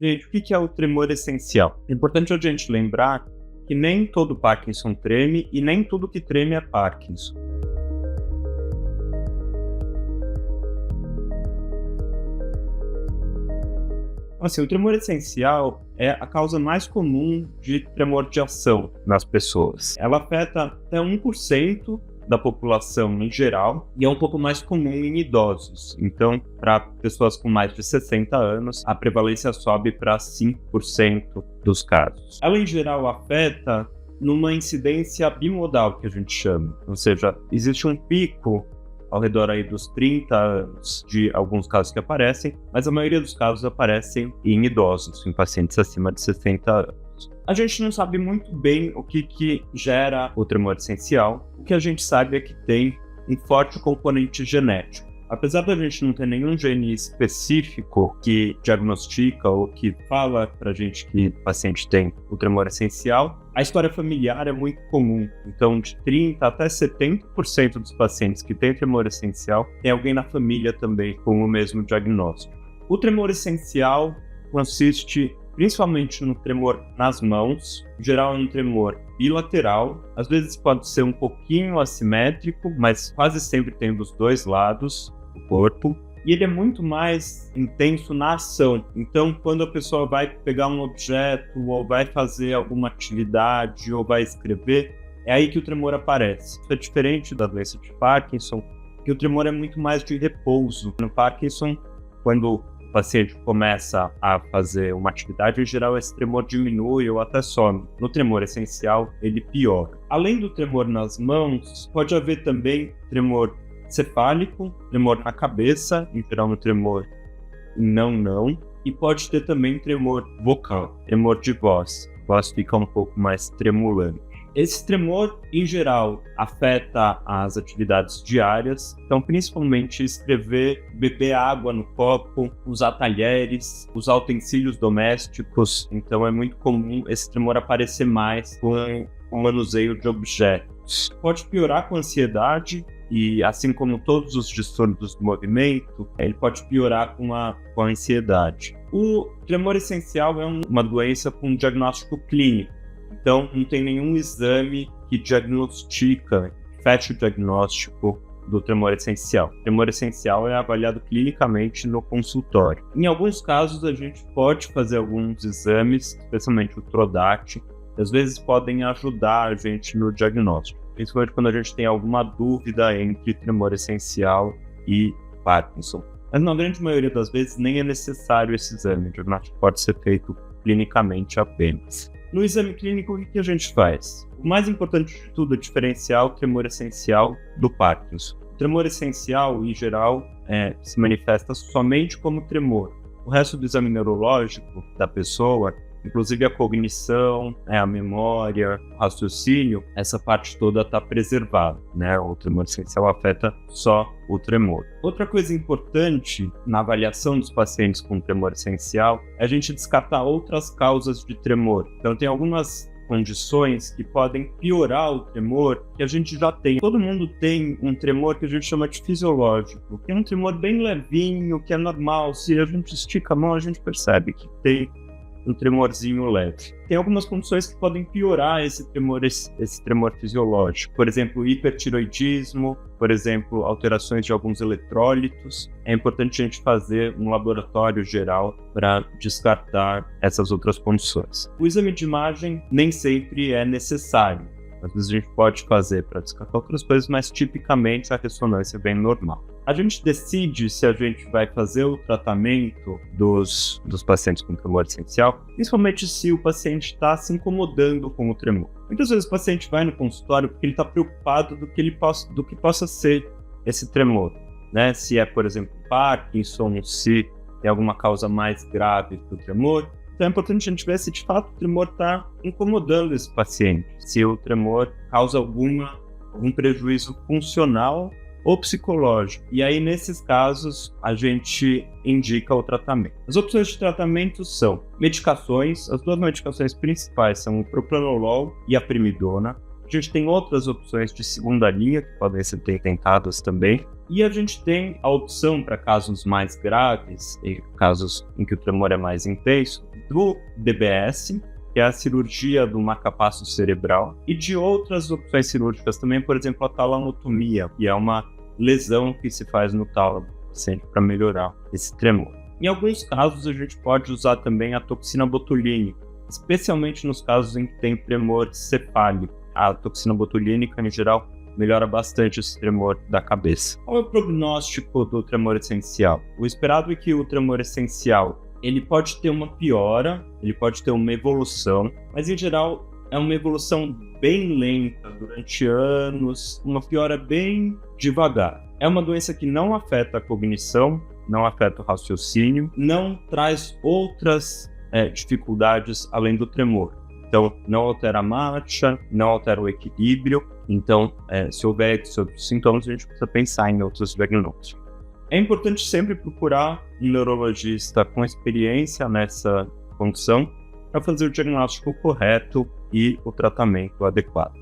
Gente, o que é o tremor essencial? É importante a gente lembrar que nem todo Parkinson treme e nem tudo que treme é Parkinson. Assim, o tremor essencial é a causa mais comum de tremor de ação nas pessoas. Ela afeta até 1% da população em geral e é um pouco mais comum em idosos. Então, para pessoas com mais de 60 anos, a prevalência sobe para 5% dos casos. Ela, em geral, afeta numa incidência bimodal, que a gente chama. Ou seja, existe um pico ao redor aí dos 30 anos de alguns casos que aparecem, mas a maioria dos casos aparecem em idosos, em pacientes acima de 60 anos. A gente não sabe muito bem o que gera o tremor essencial. O que a gente sabe é que tem um forte componente genético. Apesar da gente não ter nenhum gene específico que diagnostica ou que fala pra gente que o paciente tem o tremor essencial, a história familiar é muito comum. Então, de 30% até 70% dos pacientes que têm tremor essencial, tem alguém na família também com o mesmo diagnóstico. O tremor essencial consiste principalmente no tremor nas mãos, em geral é um tremor bilateral, às vezes pode ser um pouquinho assimétrico, mas quase sempre tem dos dois lados do corpo. E ele é muito mais intenso na ação. Então, quando a pessoa vai pegar um objeto, ou vai fazer alguma atividade, ou vai escrever, é aí que o tremor aparece. Isso é diferente da doença de Parkinson, que o tremor é muito mais de repouso. No Parkinson, quando o paciente começa a fazer uma atividade, em geral esse tremor diminui ou até some. No tremor essencial, ele piora. Além do tremor nas mãos, pode haver também tremor cefálico, tremor na cabeça, em geral no tremor não, e pode ter também tremor vocal, tremor de voz. A voz fica um pouco mais tremulante. Esse tremor, em geral, afeta as atividades diárias, então principalmente escrever, beber água no copo, usar talheres, usar utensílios domésticos. Então é muito comum esse tremor aparecer mais com o manuseio de objetos. Pode piorar com ansiedade e, assim como todos os distúrbios do movimento, ele pode piorar com a ansiedade. O tremor essencial é uma doença com diagnóstico clínico. Então, não tem nenhum exame que diagnostica, feche o diagnóstico do tremor essencial. O tremor essencial é avaliado clinicamente no consultório. Em alguns casos, a gente pode fazer alguns exames, especialmente o TRODAT, que às vezes podem ajudar a gente no diagnóstico, principalmente quando a gente tem alguma dúvida entre tremor essencial e Parkinson. Mas na grande maioria das vezes nem é necessário esse exame, o diagnóstico pode ser feito clinicamente apenas. No exame clínico, o que a gente faz? O mais importante de tudo é diferenciar o tremor essencial do Parkinson. O tremor essencial, em geral, se manifesta somente como tremor. O resto do exame neurológico da pessoa, inclusive a cognição, a memória, o raciocínio, essa parte toda está preservada, né? O tremor essencial afeta só o tremor. Outra coisa importante na avaliação dos pacientes com tremor essencial é a gente descartar outras causas de tremor. Então tem algumas condições que podem piorar o tremor que a gente já tem. Todo mundo tem um tremor que a gente chama de fisiológico, que é um tremor bem levinho, que é normal. Se a gente estica a mão, a gente percebe que tem um tremorzinho leve. Tem algumas condições que podem piorar esse tremor fisiológico. Por exemplo, hipertiroidismo, por exemplo, alterações de alguns eletrólitos. É importante a gente fazer um laboratório geral para descartar essas outras condições. O exame de imagem nem sempre é necessário. Às vezes a gente pode fazer para descartar outras coisas, mas tipicamente a ressonância é bem normal. A gente decide se a gente vai fazer o tratamento dos pacientes com tremor essencial, principalmente se o paciente está se incomodando com o tremor. Muitas vezes o paciente vai no consultório porque ele está preocupado do que possa ser esse tremor, né? Se é, por exemplo, Parkinson, se tem alguma causa mais grave do tremor. Então é importante a gente ver se de fato o tremor está incomodando esse paciente, se o tremor causa algum prejuízo funcional ou psicológico. E aí, nesses casos, a gente indica o tratamento. As opções de tratamento são medicações. As duas medicações principais são o propranolol e a primidona. A gente tem outras opções de segunda linha que podem ser tentadas também. E a gente tem a opção para casos mais graves e casos em que o tremor é mais intenso, do DBS, que é a cirurgia do marcapasso cerebral, e de outras opções cirúrgicas também, por exemplo, a talamotomia, que é uma lesão que se faz no tálamo do paciente para melhorar esse tremor. Em alguns casos, a gente pode usar também a toxina botulínica, especialmente nos casos em que tem tremor cefálico. A toxina botulínica, em geral, melhora bastante esse tremor da cabeça. Qual é o prognóstico do tremor essencial? O esperado é que o tremor essencial ele pode ter uma piora, ele pode ter uma evolução, mas em geral é uma evolução bem lenta durante anos, uma piora bem devagar. É uma doença que não afeta a cognição, não afeta o raciocínio, não traz outras dificuldades além do tremor. Então, não altera a marcha, não altera o equilíbrio. Então, se houver esses outros sintomas, a gente precisa pensar em outros diagnósticos. É importante sempre procurar um neurologista com experiência nessa condição para fazer o diagnóstico correto e o tratamento adequado.